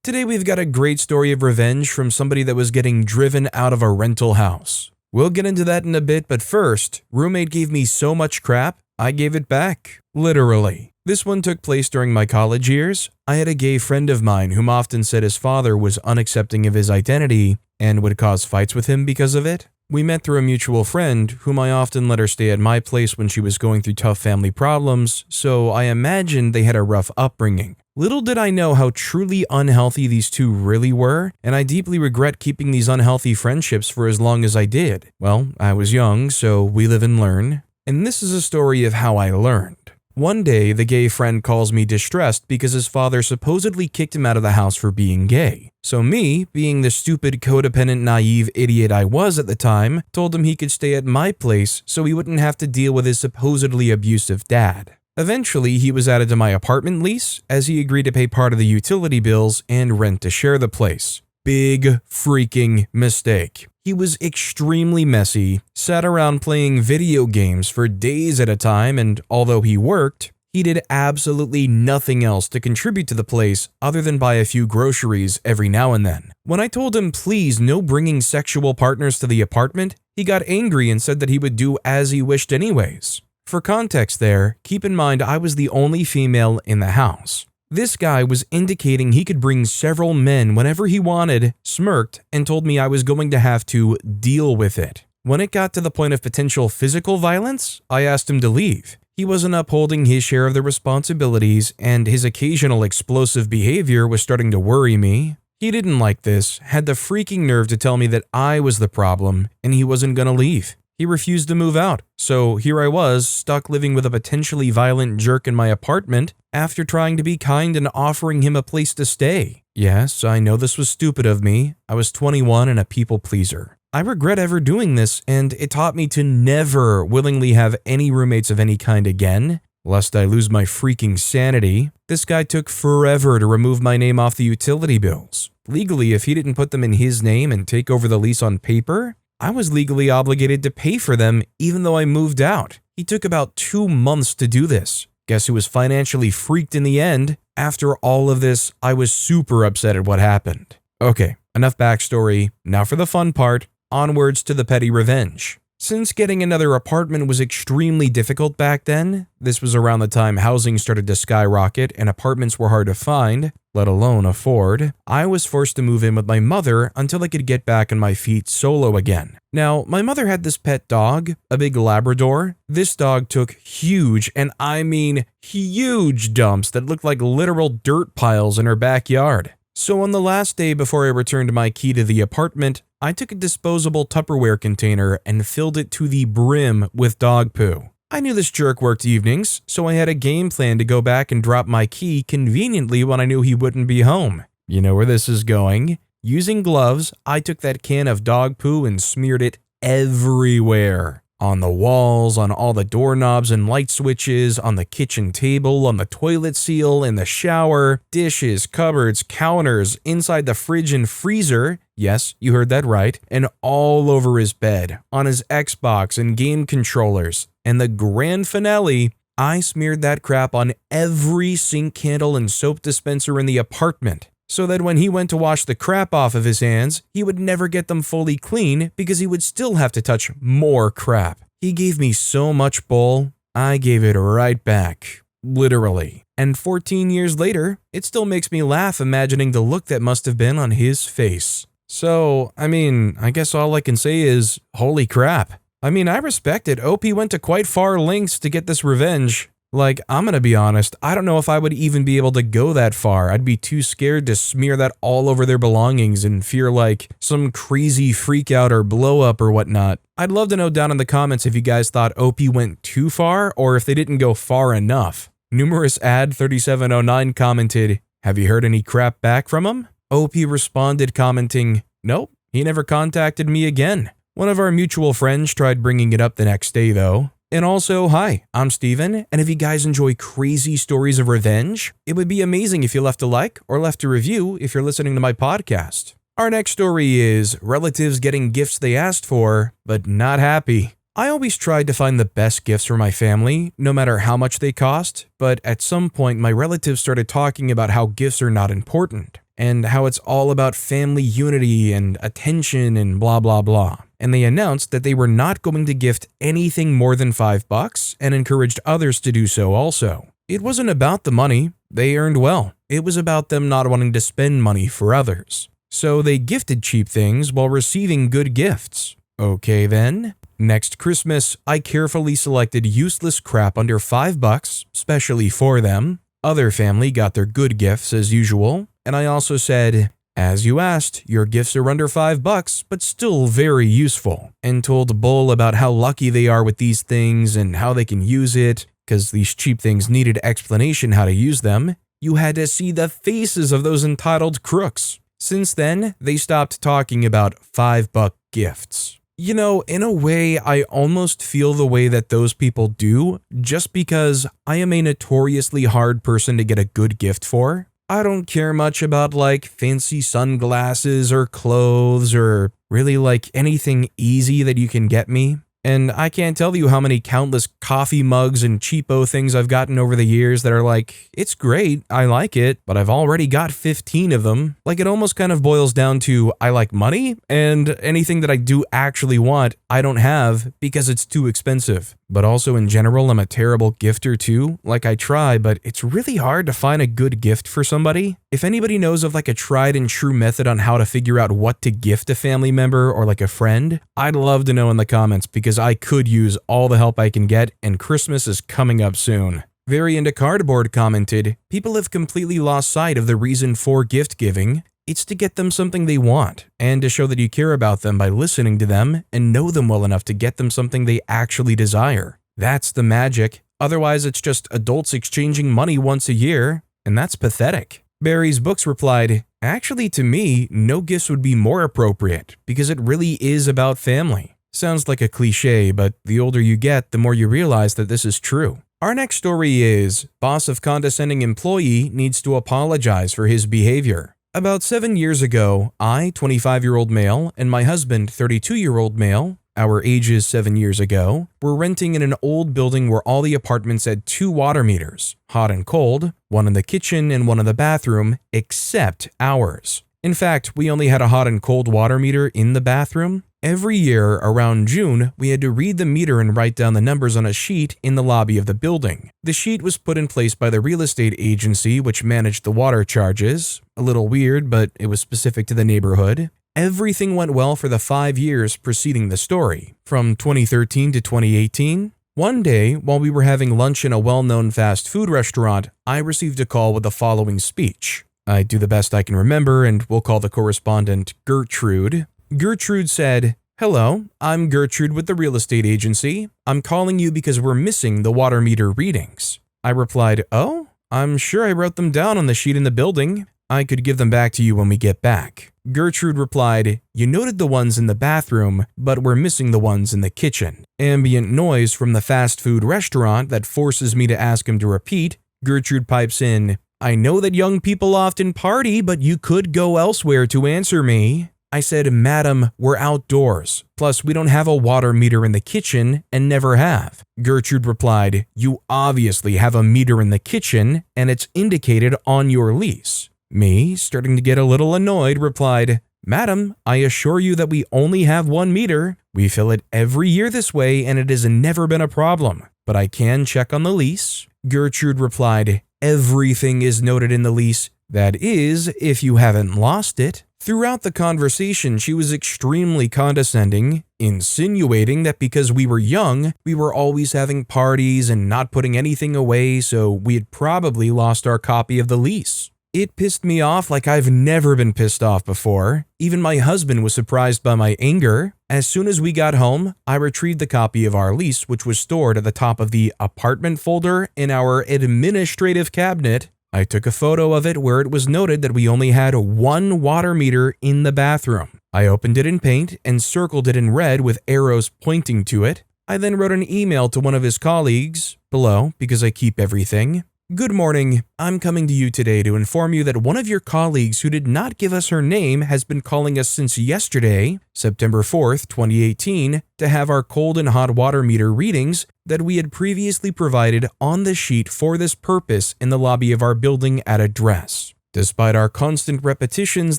Today we've got a great story of revenge from somebody that was getting driven out of a rental house. We'll get into that in a bit, but first, roommate gave me so much crap, I gave it back. Literally. This one took place during my college years. I had a gay friend of mine whom often said his father was unaccepting of his identity and would cause fights with him because of it. We met through a mutual friend whom I often let her stay at my place when she was going through tough family problems, so I imagined they had a rough upbringing. Little did I know how truly unhealthy these two really were, and I deeply regret keeping these unhealthy friendships for as long as I did. Well, I was young, so we live and learn. And this is a story of how I learned. One day, the gay friend calls me distressed because his father supposedly kicked him out of the house for being gay. So me, being the stupid, codependent, naive idiot I was at the time, told him he could stay at my place so he wouldn't have to deal with his supposedly abusive dad. Eventually, he was added to my apartment lease as he agreed to pay part of the utility bills and rent to share the place. Big freaking mistake. He was extremely messy, sat around playing video games for days at a time, and although he worked, he did absolutely nothing else to contribute to the place other than buy a few groceries every now and then. When I told him please no bringing sexual partners to the apartment, he got angry and said that he would do as he wished anyways. For context there, keep in mind I was the only female in the house. This guy was indicating he could bring several men whenever he wanted, smirked, and told me I was going to have to deal with it. When it got to the point of potential physical violence, I asked him to leave. He wasn't upholding his share of the responsibilities, and his occasional explosive behavior was starting to worry me. He didn't like this, had the freaking nerve to tell me that I was the problem, and he wasn't gonna leave. He refused to move out, so here I was, stuck living with a potentially violent jerk in my apartment after trying to be kind and offering him a place to stay. Yes, I know this was stupid of me. I was 21 and a people pleaser. I regret ever doing this, and it taught me to never willingly have any roommates of any kind again, lest I lose my freaking sanity. This guy took forever to remove my name off the utility bills. Legally, if he didn't put them in his name and take over the lease on paper, I was legally obligated to pay for them even though I moved out. He took about 2 months to do this. Guess who was financially freaked in the end? After all of this, I was super upset at what happened. Okay, enough backstory. Now for the fun part, onwards to the petty revenge. Since getting another apartment was extremely difficult back then, this was around the time housing started to skyrocket and apartments were hard to find, let alone afford, I was forced to move in with my mother until I could get back on my feet solo again. Now, my mother had this pet dog, a big Labrador. This dog took huge, and I mean huge dumps that looked like literal dirt piles in her backyard. So on the last day before I returned my key to the apartment, I took a disposable Tupperware container and filled it to the brim with dog poo. I knew this jerk worked evenings, so I had a game plan to go back and drop my key conveniently when I knew he wouldn't be home. You know where this is going. Using gloves, I took that can of dog poo and smeared it everywhere. On the walls, on all the doorknobs and light switches, on the kitchen table, on the toilet seal, in the shower, dishes, cupboards, counters, inside the fridge and freezer, yes, you heard that right, and all over his bed, on his Xbox and game controllers. And the grand finale, I smeared that crap on every sink handle and soap dispenser in the apartment, so that when he went to wash the crap off of his hands, he would never get them fully clean because he would still have to touch more crap. He gave me so much bull, I gave it right back. Literally. And 14 years later, it still makes me laugh imagining the look that must have been on his face. So, I guess all I can say is, holy crap. I respect it. OP went to quite far lengths to get this revenge. Like, I'm gonna be honest, I don't know if I would even be able to go that far. I'd be too scared to smear that all over their belongings and fear like some crazy freak out or blow up or whatnot. I'd love to know down in the comments if you guys thought OP went too far or if they didn't go far enough. Numerous ad 3709 commented, "Have you heard any crap back from him?" OP responded commenting, "Nope, he never contacted me again." One of our mutual friends tried bringing it up the next day though. And also, hi, I'm Steven, and if you guys enjoy crazy stories of revenge, it would be amazing if you left a like or left a review if you're listening to my podcast. Our next story is relatives getting gifts they asked for, but not happy. I always tried to find the best gifts for my family, no matter how much they cost, but at some point my relatives started talking about how gifts are not important. and how it's all about family unity and attention and blah blah blah. And they announced that they were not going to gift anything more than $5 and encouraged others to do so also. It wasn't about the money, they earned well. It was about them not wanting to spend money for others. So they gifted cheap things while receiving good gifts. Okay then. Next Christmas, I carefully selected useless crap under $5, specially for them. Other family got their good gifts as usual, and I also said, as you asked, your gifts are under $5, but still very useful, and told Bull about how lucky they are with these things and how they can use it, because these cheap things needed explanation how to use them. You had to see the faces of those entitled crooks. Since then, they stopped talking about $5 gifts. You know, in a way, I almost feel the way that those people do, just because I am a notoriously hard person to get a good gift for. I don't care much about like fancy sunglasses or clothes or really like anything easy that you can get me. And I can't tell you how many countless coffee mugs and cheapo things I've gotten over the years that are like, it's great, I like it, but I've already got 15 of them. Like it almost kind of boils down to I like money, and anything that I do actually want, I don't have because it's too expensive. But also in general, I'm a terrible gifter too. Like I try, but it's really hard to find a good gift for somebody. If anybody knows of like a tried and true method on how to figure out what to gift a family member or like a friend, I'd love to know in the comments because I could use all the help I can get, and Christmas is coming up soon. Very Into Cardboard commented, people have completely lost sight of the reason for gift giving. It's to get them something they want, and to show that you care about them by listening to them and know them well enough to get them something they actually desire. That's the magic. Otherwise, it's just adults exchanging money once a year, and that's pathetic. Barry's Books replied, actually to me, no gifts would be more appropriate, because it really is about family. Sounds like a cliche, but the older you get, the more you realize that this is true. Our next story is, boss of condescending employee needs to apologize for his behavior. About 7 years ago, I, 25-year-old male, and my husband, 32-year-old male, our ages 7 years ago, were renting in an old building where all the apartments had 2 water meters, hot and cold, one in the kitchen and one in the bathroom, except ours. In fact, we only had a hot and cold water meter in the bathroom. Every year, around June, we had to read the meter and write down the numbers on a sheet in the lobby of the building. The sheet was put in place by the real estate agency which managed the water charges. A little weird, but it was specific to the neighborhood. Everything went well for the 5 years preceding the story, from 2013 to 2018. One day, while we were having lunch in a well-known fast food restaurant, I received a call with the following speech. I do the best I can remember, and we'll call the correspondent Gertrude. Gertrude said, "Hello, I'm Gertrude with the real estate agency. I'm calling you because we're missing the water meter readings." I replied, "Oh, I'm sure I wrote them down on the sheet in the building. I could give them back to you when we get back." Gertrude replied, "You noted the ones in the bathroom, but we're missing the ones in the kitchen." Ambient noise from the fast food restaurant that forces me to ask him to repeat. Gertrude pipes in, "I know that young people often party, but you could go elsewhere to answer me." I said, "Madam, we're outdoors. Plus, we don't have a water meter in the kitchen and never have." Gertrude replied, "You obviously have a meter in the kitchen and it's indicated on your lease." Me, starting to get a little annoyed, replied, "Madam, I assure you that we only have one meter. We fill it every year this way and it has never been a problem. But I can check on the lease." Gertrude replied, "Everything is noted in the lease. That is, if you haven't lost it." Throughout the conversation, she was extremely condescending, insinuating that because we were young, we were always having parties and not putting anything away, so we had probably lost our copy of the lease. It pissed me off like I've never been pissed off before. Even my husband was surprised by my anger. As soon as we got home, I retrieved the copy of our lease, which was stored at the top of the apartment folder in our administrative cabinet. I took a photo of it where it was noted that we only had one water meter in the bathroom. I opened it in Paint and circled it in red with arrows pointing to it. I then wrote an email to one of his colleagues, below because I keep everything. "Good morning. I'm coming to you today to inform you that one of your colleagues who did not give us her name has been calling us since yesterday, September 4th, 2018, to have our cold and hot water meter readings that we had previously provided on the sheet for this purpose in the lobby of our building at address. Despite our constant repetitions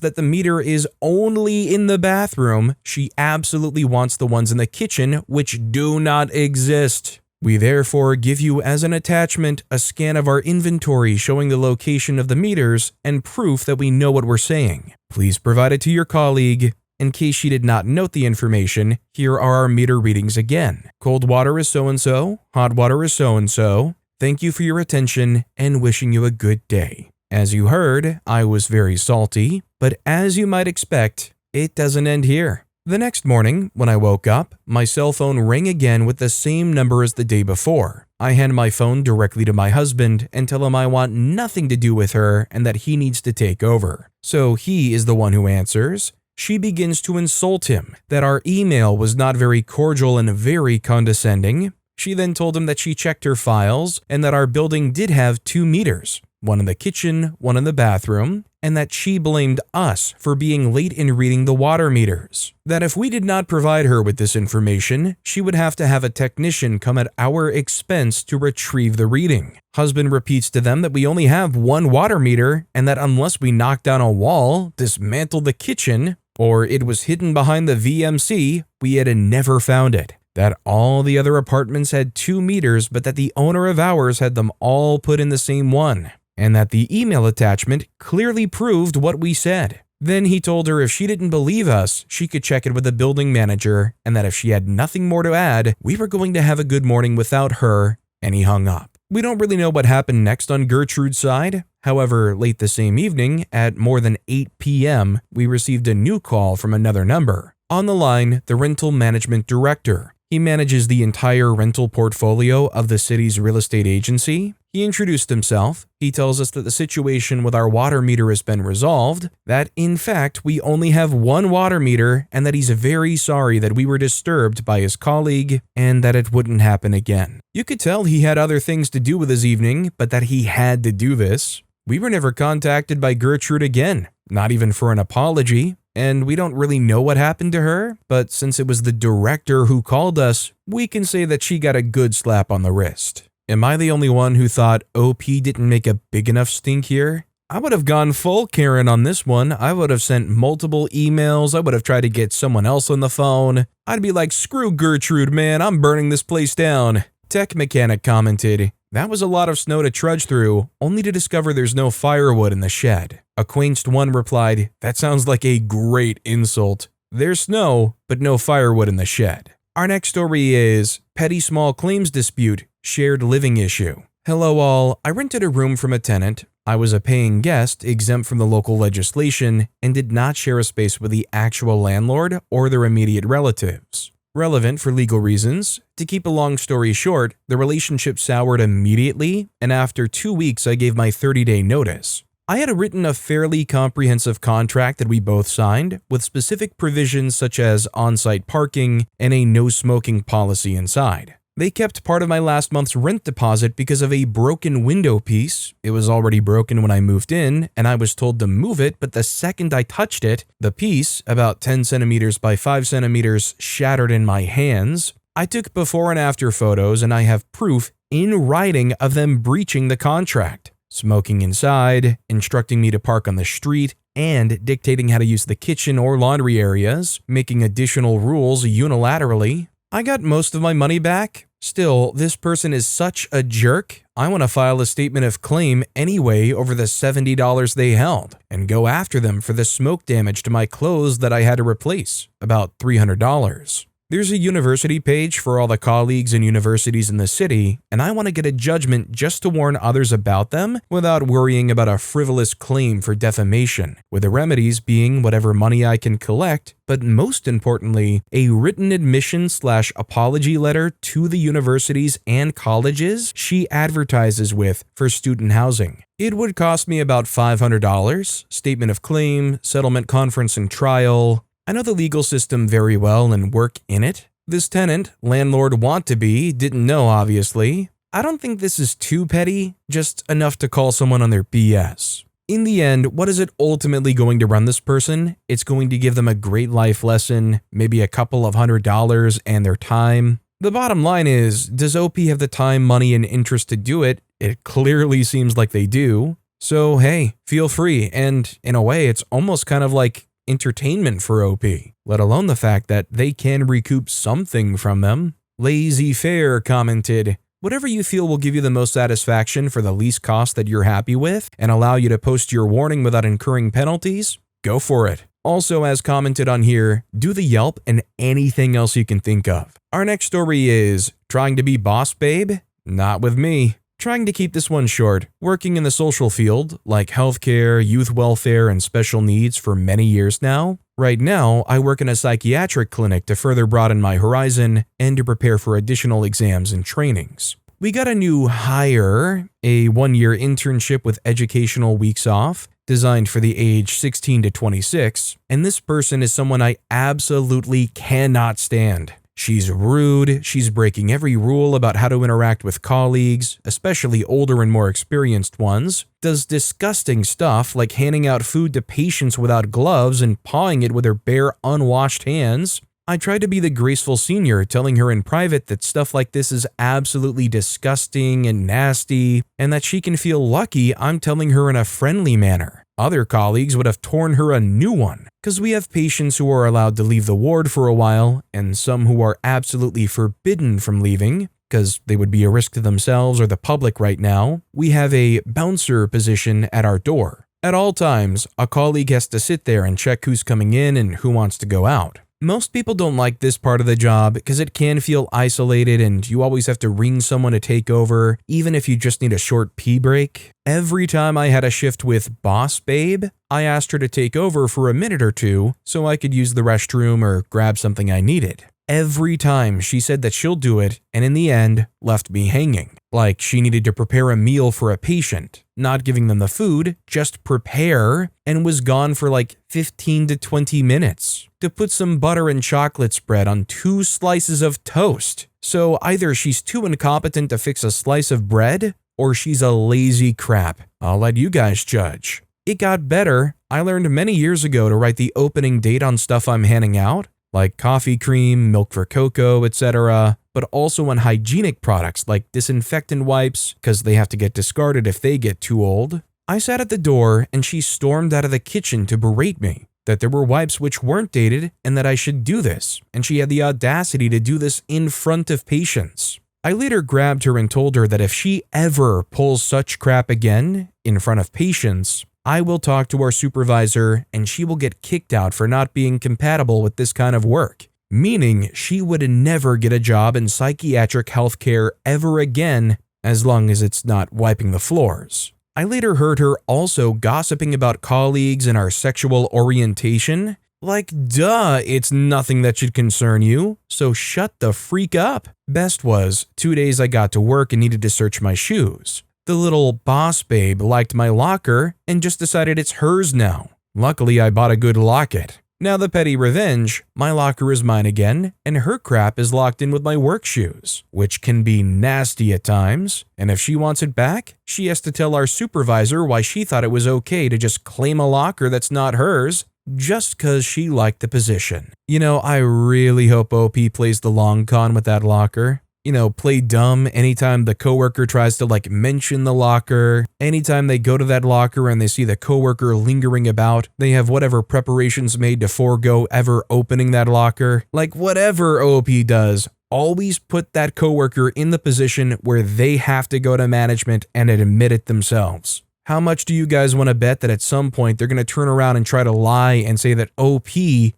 that the meter is only in the bathroom, she absolutely wants the ones in the kitchen, which do not exist. We therefore give you as an attachment a scan of our inventory showing the location of the meters and proof that we know what we're saying. Please provide it to your colleague. In case she did not note the information, here are our meter readings again. Cold water is so-and-so, hot water is so-and-so. Thank you for your attention and wishing you a good day. As you heard, I was very salty, but as you might expect, it doesn't end here. The next morning, when I woke up, my cell phone rang again with the same number as the day before. I hand my phone directly to my husband and tell him I want nothing to do with her and that he needs to take over. So he is the one who answers. She begins to insult him, that our email was not very cordial and very condescending. She then told him that she checked her files and that our building did have 2 meters. One in the kitchen, one in the bathroom, and that she blamed us for being late in reading the water meters. That if we did not provide her with this information, she would have to have a technician come at our expense to retrieve the reading. Husband repeats to them that we only have 1 water meter and that unless we knock down a wall, dismantle the kitchen, or it was hidden behind the VMC, we had never found it. That all the other apartments had 2 meters, but that the owner of ours had them all put in the same one. And that the email attachment clearly proved what we said. Then he told her if she didn't believe us, she could check it with the building manager, and that if she had nothing more to add, we were going to have a good morning without her, and he hung up. We don't really know what happened next on Gertrude's side. However, late the same evening, at more than 8 p.m., we received a new call from another number. On the line, the rental management director. He manages the entire rental portfolio of the city's real estate agency. He introduced himself. He tells us that the situation with our water meter has been resolved, that in fact we only have 1 water meter, and that he's very sorry that we were disturbed by his colleague and that it wouldn't happen again. You could tell he had other things to do with his evening, but that he had to do this. We were never contacted by Gertrude again, not even for an apology. And we don't really know what happened to her, but since it was the director who called us, we can say that she got a good slap on the wrist. Am I the only one who thought OP didn't make a big enough stink here? I would have gone full Karen on this one. I would have sent multiple emails. I would have tried to get someone else on the phone. I'd be like, screw Gertrude, man, I'm burning this place down. Tech Mechanic commented, that was a lot of snow to trudge through, only to discover there's no firewood in the shed. Acquainted one replied, that sounds like a great insult. There's snow, but no firewood in the shed. Our next story is Petty Small Claims Dispute, Shared Living Issue. Hello all, I rented a room from a tenant. I was a paying guest, exempt from the local legislation, and did not share a space with the actual landlord or their immediate relatives. Relevant for legal reasons. To keep a long story short, the relationship soured immediately, and after 2 weeks I gave my 30-day notice. I had written a fairly comprehensive contract that we both signed, with specific provisions such as on-site parking and a no-smoking policy inside. They kept part of my last month's rent deposit because of a broken window piece. It was already broken when I moved in, and I was told to move it, but the second I touched it, the piece, about 10 centimeters by 5 centimeters, shattered in my hands. I took before and after photos, and I have proof in writing of them breaching the contract. Smoking inside, instructing me to park on the street, and dictating how to use the kitchen or laundry areas, making additional rules unilaterally. I got most of my money back. Still, this person is such a jerk. I want to file a statement of claim anyway over the $70 they held and go after them for the smoke damage to my clothes that I had to replace, about $300. There's a university page for all the colleagues and universities in the city, and I want to get a judgment just to warn others about them without worrying about a frivolous claim for defamation, with the remedies being whatever money I can collect, but most importantly, a written admission/apology letter to the universities and colleges she advertises with for student housing. It would cost me about $500, statement of claim, settlement conference and trial. I know the legal system very well and work in it. This tenant, landlord want-to-be, didn't know obviously. I don't think this is too petty, just enough to call someone on their BS. In the end, what is it ultimately going to run this person? It's going to give them a great life lesson, maybe a couple of $100 and their time. The bottom line is, does OP have the time, money, and interest to do it? It clearly seems like they do. So hey, feel free, and in a way it's almost kind of like entertainment for OP, let alone the fact that they can recoup something from them. Lazy Fair commented, "Whatever you feel will give you the most satisfaction for the least cost that you're happy with and allow you to post your warning without incurring penalties, go for it." Also, as commented on here, do the Yelp and anything else you can think of. Our next story is, trying to be boss babe? Not with me. Trying to keep this one short, working in the social field, like healthcare, youth welfare, and special needs for many years now. Right now, I work in a psychiatric clinic to further broaden my horizon and to prepare for additional exams and trainings. We got a new hire, a 1-year internship with educational weeks off, designed for the age 16 to 26, and this person is someone I absolutely cannot stand. She's rude, she's breaking every rule about how to interact with colleagues, especially older and more experienced ones, does disgusting stuff like handing out food to patients without gloves and pawing it with her bare, unwashed hands. I tried to be the graceful senior, telling her in private that stuff like this is absolutely disgusting and nasty, and that she can feel lucky I'm telling her in a friendly manner. Other colleagues would have torn her a new one, because we have patients who are allowed to leave the ward for a while, and some who are absolutely forbidden from leaving, because they would be a risk to themselves or the public right now. We have a bouncer position at our door. At all times, a colleague has to sit there and check who's coming in and who wants to go out. Most people don't like this part of the job because it can feel isolated and you always have to ring someone to take over, even if you just need a short pee break. Every time I had a shift with Boss Babe, I asked her to take over for a minute or two so I could use the restroom or grab something I needed. Every time she said that she'll do it, and in the end, left me hanging. Like she needed to prepare a meal for a patient, not giving them the food, just prepare, and was gone for like 15 to 20 minutes to put some butter and chocolate spread on 2 slices of toast. So either she's too incompetent to fix a slice of bread, or she's a lazy crap. I'll let you guys judge. It got better. I learned many years ago to write the opening date on stuff I'm handing out, like coffee cream, milk for cocoa, etc., but also on hygienic products like disinfectant wipes, because they have to get discarded if they get too old. I sat at the door and she stormed out of the kitchen to berate me that there were wipes which weren't dated and that I should do this, and she had the audacity to do this in front of patients. I later grabbed her and told her that if she ever pulls such crap again in front of patients, I will talk to our supervisor and she will get kicked out for not being compatible with this kind of work, meaning she would never get a job in psychiatric healthcare ever again as long as it's not wiping the floors. I later heard her also gossiping about colleagues and our sexual orientation. Like, duh, it's nothing that should concern you, so shut the freak up. Best was, 2 days I got to work and needed to search my shoes. The little boss babe liked my locker and just decided it's hers now. Luckily, I bought a good locket. Now the petty revenge, my locker is mine again, and her crap is locked in with my work shoes, which can be nasty at times, and if she wants it back, she has to tell our supervisor why she thought it was okay to just claim a locker that's not hers, just cause she liked the position. You know, I really hope OP plays the long con with that locker. You know, play dumb anytime the coworker tries to mention the locker. Anytime they go to that locker and they see the coworker lingering about, they have whatever preparations made to forego ever opening that locker. Like whatever OP does, always put that coworker in the position where they have to go to management and admit it themselves. How much do you guys want to bet that at some point they're going to turn around and try to lie and say that OP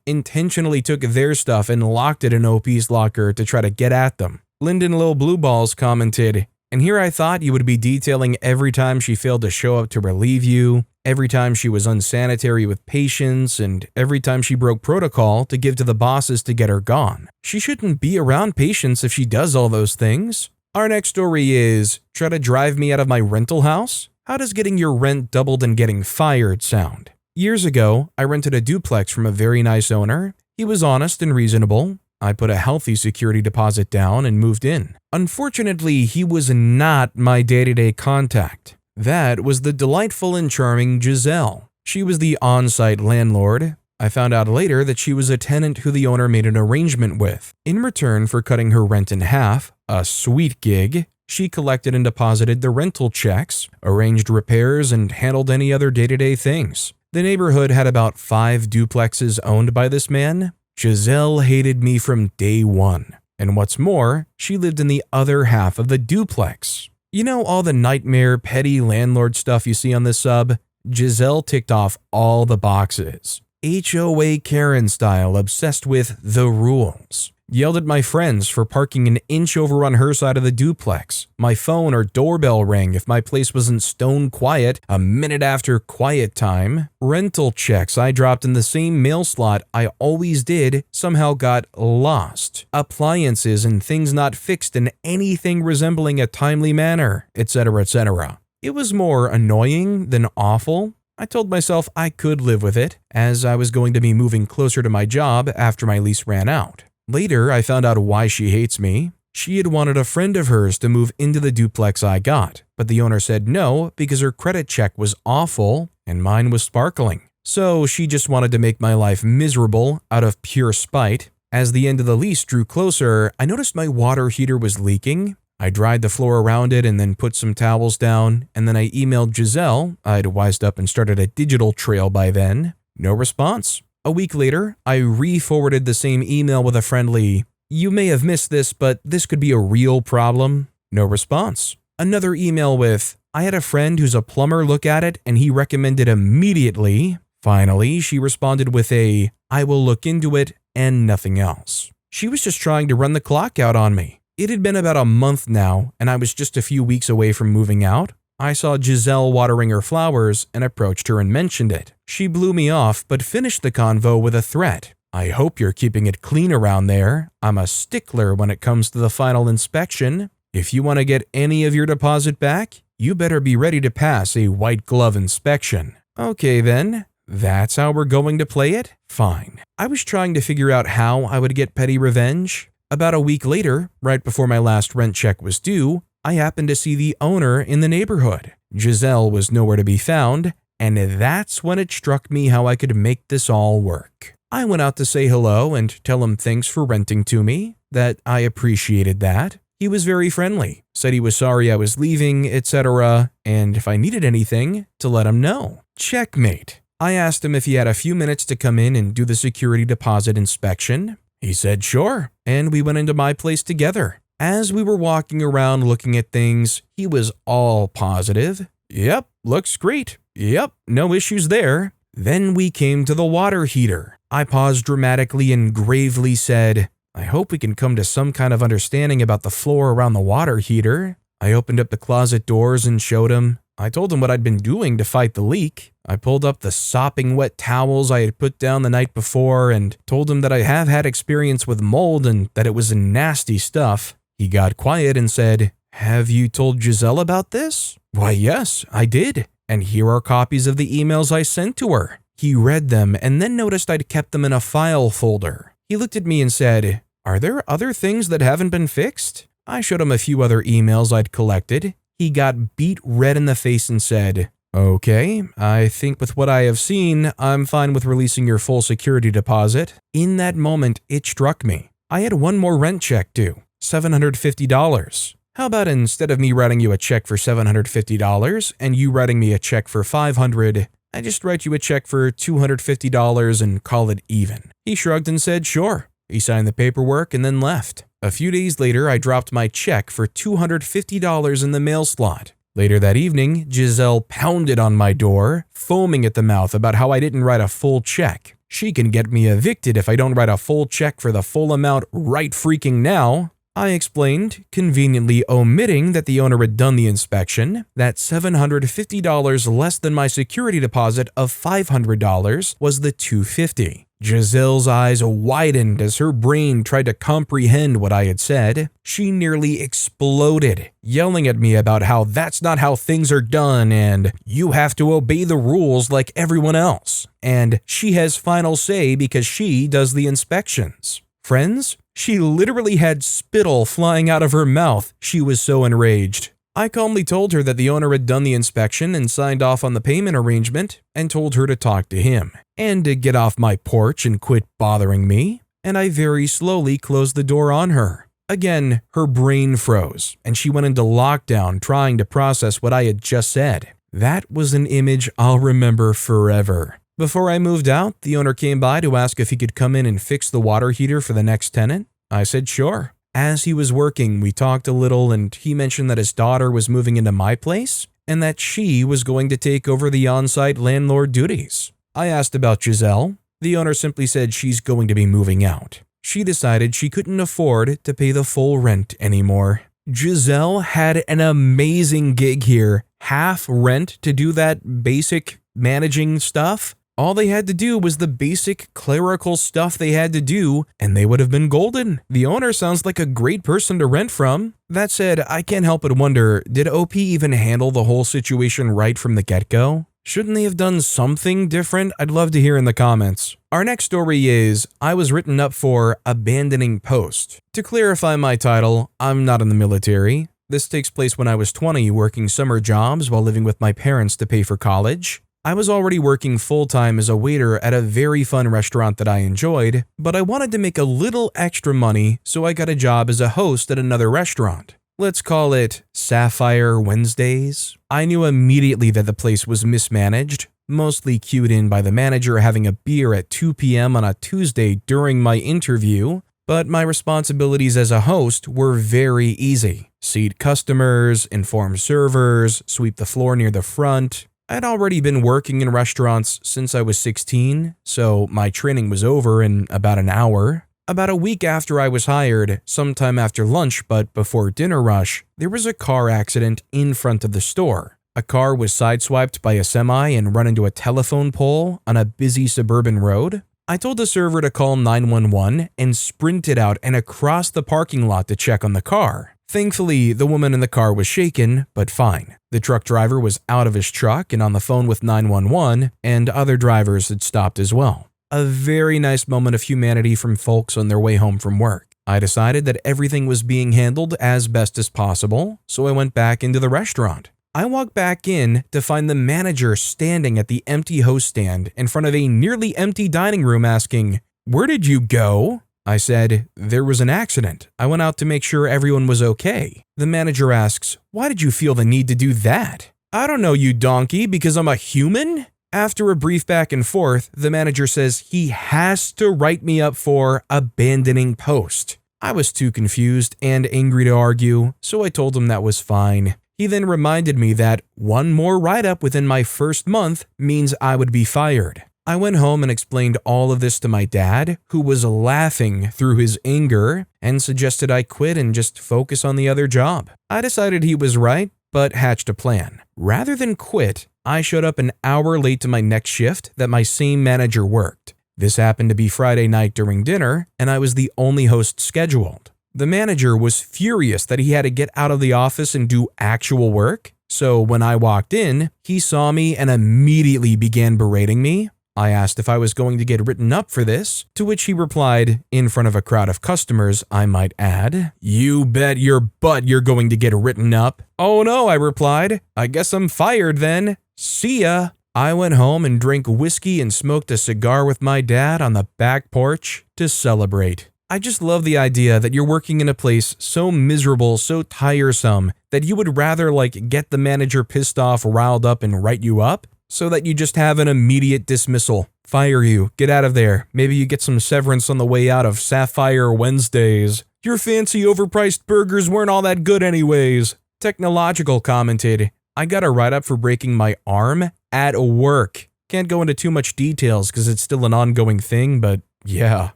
intentionally took their stuff and locked it in OP's locker to try to get at them? Lyndon Lil Blue Balls commented, "And here I thought you would be detailing every time she failed to show up to relieve you, every time she was unsanitary with patients, and every time she broke protocol to give to the bosses to get her gone. She shouldn't be around patients if she does all those things." Our next story is, try to drive me out of my rental house? How does getting your rent doubled and getting fired sound? Years ago, I rented a duplex from a very nice owner. He was honest and reasonable. I put a healthy security deposit down and moved in. Unfortunately, he was not my day-to-day contact. That was the delightful and charming Giselle. She was the on-site landlord. I found out later that she was a tenant who the owner made an arrangement with. In return for cutting her rent in half, a sweet gig, She collected and deposited the rental checks, arranged repairs, and handled any other day-to-day things. The neighborhood had about 5 duplexes owned by this man. Giselle hated me from day one. And what's more, she lived in the other half of the duplex. You know all the nightmare, petty landlord stuff you see on this sub? Giselle ticked off all the boxes. HOA Karen style, obsessed with the rules. Yelled at my friends for parking an inch over on her side of the duplex. My phone or doorbell rang if my place wasn't stone quiet a minute after quiet time. Rental checks I dropped in the same mail slot I always did somehow got lost. Appliances and things not fixed in anything resembling a timely manner, etc., etc. It was more annoying than awful. I told myself I could live with it, as I was going to be moving closer to my job after my lease ran out. Later, I found out why she hates me. She had wanted a friend of hers to move into the duplex I got, but the owner said no because her credit check was awful and mine was sparkling. So she just wanted to make my life miserable out of pure spite. As the end of the lease drew closer, I noticed my water heater was leaking. I dried the floor around it and then put some towels down, and then I emailed Giselle. I'd wised up and started a digital trail by then. No response. A week later, I re-forwarded the same email with a friendly, "You may have missed this, but this could be a real problem." No response. Another email with, "I had a friend who's a plumber look at it and he recommended immediately." Finally, she responded with a, "I will look into it," and nothing else. She was just trying to run the clock out on me. It had been about a month now, and I was just a few weeks away from moving out. I saw Giselle watering her flowers and approached her and mentioned it. She blew me off but finished the convo with a threat. "I hope you're keeping it clean around there. I'm a stickler when it comes to the final inspection. If you want to get any of your deposit back, you better be ready to pass a white glove inspection." Okay then, that's how we're going to play it? Fine. I was trying to figure out how I would get petty revenge. About a week later, right before my last rent check was due, I happened to see the owner in the neighborhood. Giselle was nowhere to be found, and that's when it struck me how I could make this all work. I went out to say hello and tell him thanks for renting to me, that I appreciated that. He was very friendly, said he was sorry I was leaving, etc., and if I needed anything, to let him know. Checkmate. I asked him if he had a few minutes to come in and do the security deposit inspection. He said sure, and we went into my place together. As we were walking around looking at things, he was all positive. "Yep, looks great. Yep, no issues there." Then we came to the water heater. I paused dramatically and gravely said, "I hope we can come to some kind of understanding about the floor around the water heater." I opened up the closet doors and showed him. I told him what I'd been doing to fight the leak. I pulled up the sopping wet towels I had put down the night before and told him that I have had experience with mold and that it was nasty stuff. He got quiet and said, "Have you told Giselle about this?" "Why, yes, I did. And here are copies of the emails I sent to her." He read them and then noticed I'd kept them in a file folder. He looked at me and said, "Are there other things that haven't been fixed?" I showed him a few other emails I'd collected. He got beet red in the face and said, "Okay, I think with what I have seen, I'm fine with releasing your full security deposit." In that moment, it struck me. I had one more rent check due. $750. How about instead of me writing you a check for $750 and you writing me a check for $500, I just write you a check for $250 and call it even? He shrugged and said sure. He signed the paperwork and then left. A few days later, I dropped my check for $250 in the mail slot. Later that evening, Giselle pounded on my door, foaming at the mouth about how I didn't write a full check. She can get me evicted if I don't write a full check for the full amount right freaking now. I explained, conveniently omitting that the owner had done the inspection, that $750 less than my security deposit of $500 was the $250. Giselle's eyes widened as her brain tried to comprehend what I had said. She nearly exploded, yelling at me about how that's not how things are done and you have to obey the rules like everyone else. And she has final say because she does the inspections. Friends, she literally had spittle flying out of her mouth. She was so enraged. I calmly told her that the owner had done the inspection and signed off on the payment arrangement and told her to talk to him and to get off my porch and quit bothering me, and I very slowly closed the door on her. Again, her brain froze, and she went into lockdown trying to process what I had just said. That was an image I'll remember forever. Before I moved out, the owner came by to ask if he could come in and fix the water heater for the next tenant. I said sure. As he was working, we talked a little, and he mentioned that his daughter was moving into my place and that she was going to take over the on-site landlord duties. I asked about Giselle. The owner simply said she's going to be moving out. She decided she couldn't afford to pay the full rent anymore. Giselle had an amazing gig here. Half rent to do that basic managing stuff. All they had to do was the basic clerical stuff they had to do, and they would have been golden. The owner sounds like a great person to rent from. That said, I can't help but wonder, did OP even handle the whole situation right from the get-go? Shouldn't they have done something different? I'd love to hear in the comments. Our next story is, I was written up for abandoning post. To clarify my title, I'm not in the military. This takes place when I was 20, working summer jobs while living with my parents to pay for college. I was already working full-time as a waiter at a very fun restaurant that I enjoyed, but I wanted to make a little extra money, so I got a job as a host at another restaurant. Let's call it Sapphire Wednesdays. I knew immediately that the place was mismanaged, mostly cued in by the manager having a beer at 2 p.m. on a Tuesday during my interview, but my responsibilities as a host were very easy. Seat customers, inform servers, sweep the floor near the front. I'd already been working in restaurants since I was 16, so my training was over in about an hour. About a week after I was hired, sometime after lunch but before dinner rush, there was a car accident in front of the store. A car was sideswiped by a semi and run into a telephone pole on a busy suburban road. I told the server to call 911 and sprinted out and across the parking lot to check on the car. Thankfully, the woman in the car was shaken, but fine. The truck driver was out of his truck and on the phone with 911, and other drivers had stopped as well. A very nice moment of humanity from folks on their way home from work. I decided that everything was being handled as best as possible, so I went back into the restaurant. I walked back in to find the manager standing at the empty host stand in front of a nearly empty dining room asking, "Where did you go?" I said, "There was an accident. I went out to make sure everyone was okay." The manager asks, "Why did you feel the need to do that?" "I don't know, you donkey, because I'm a human?" After a brief back and forth, the manager says he has to write me up for abandoning post. I was too confused and angry to argue, so I told him that was fine. He then reminded me that one more write-up within my first month means I would be fired. I went home and explained all of this to my dad, who was laughing through his anger and suggested I quit and just focus on the other job. I decided he was right, but hatched a plan. Rather than quit, I showed up an hour late to my next shift that my same manager worked. This happened to be Friday night during dinner, and I was the only host scheduled. The manager was furious that he had to get out of the office and do actual work, so when I walked in, he saw me and immediately began berating me. I asked if I was going to get written up for this, to which he replied, in front of a crowd of customers, I might add, "You bet your butt you're going to get written up." "Oh no," I replied. "I guess I'm fired then. See ya." I went home and drank whiskey and smoked a cigar with my dad on the back porch to celebrate. I just love the idea that you're working in a place so miserable, so tiresome, that you would rather get the manager pissed off, riled up, and write you up, so that you just have an immediate dismissal. Fire you, get out of there. Maybe you get some severance on the way out of Sapphire Wednesdays. Your fancy overpriced burgers weren't all that good anyways. Technological commented, "I got a write-up for breaking my arm at work. Can't go into too much details because it's still an ongoing thing, but yeah."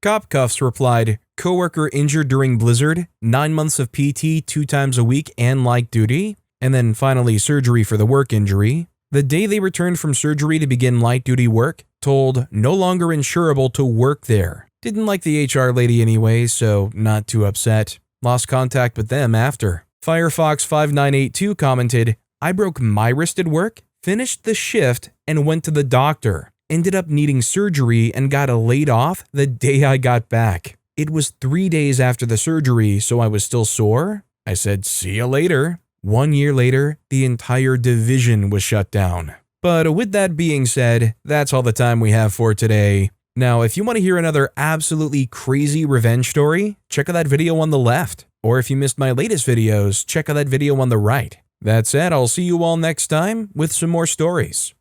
Cop Cuffs replied, "Coworker injured during blizzard, 9 months of PT 2 times a week and light duty, and then finally surgery for the work injury. The day they returned from surgery to begin light duty work, told no longer insurable to work there. Didn't like the HR lady anyway, so not too upset. Lost contact with them after." Firefox5982 commented, "I broke my wrist at work, finished the shift, and went to the doctor. Ended up needing surgery and got laid off the day I got back. It was 3 days after the surgery, so I was still sore. I said, see ya later. 1 year later, the entire division was shut down." But with that being said, that's all the time we have for today. Now, if you want to hear another absolutely crazy revenge story, check out that video on the left. Or if you missed my latest videos, check out that video on the right. That said, I'll see you all next time with some more stories.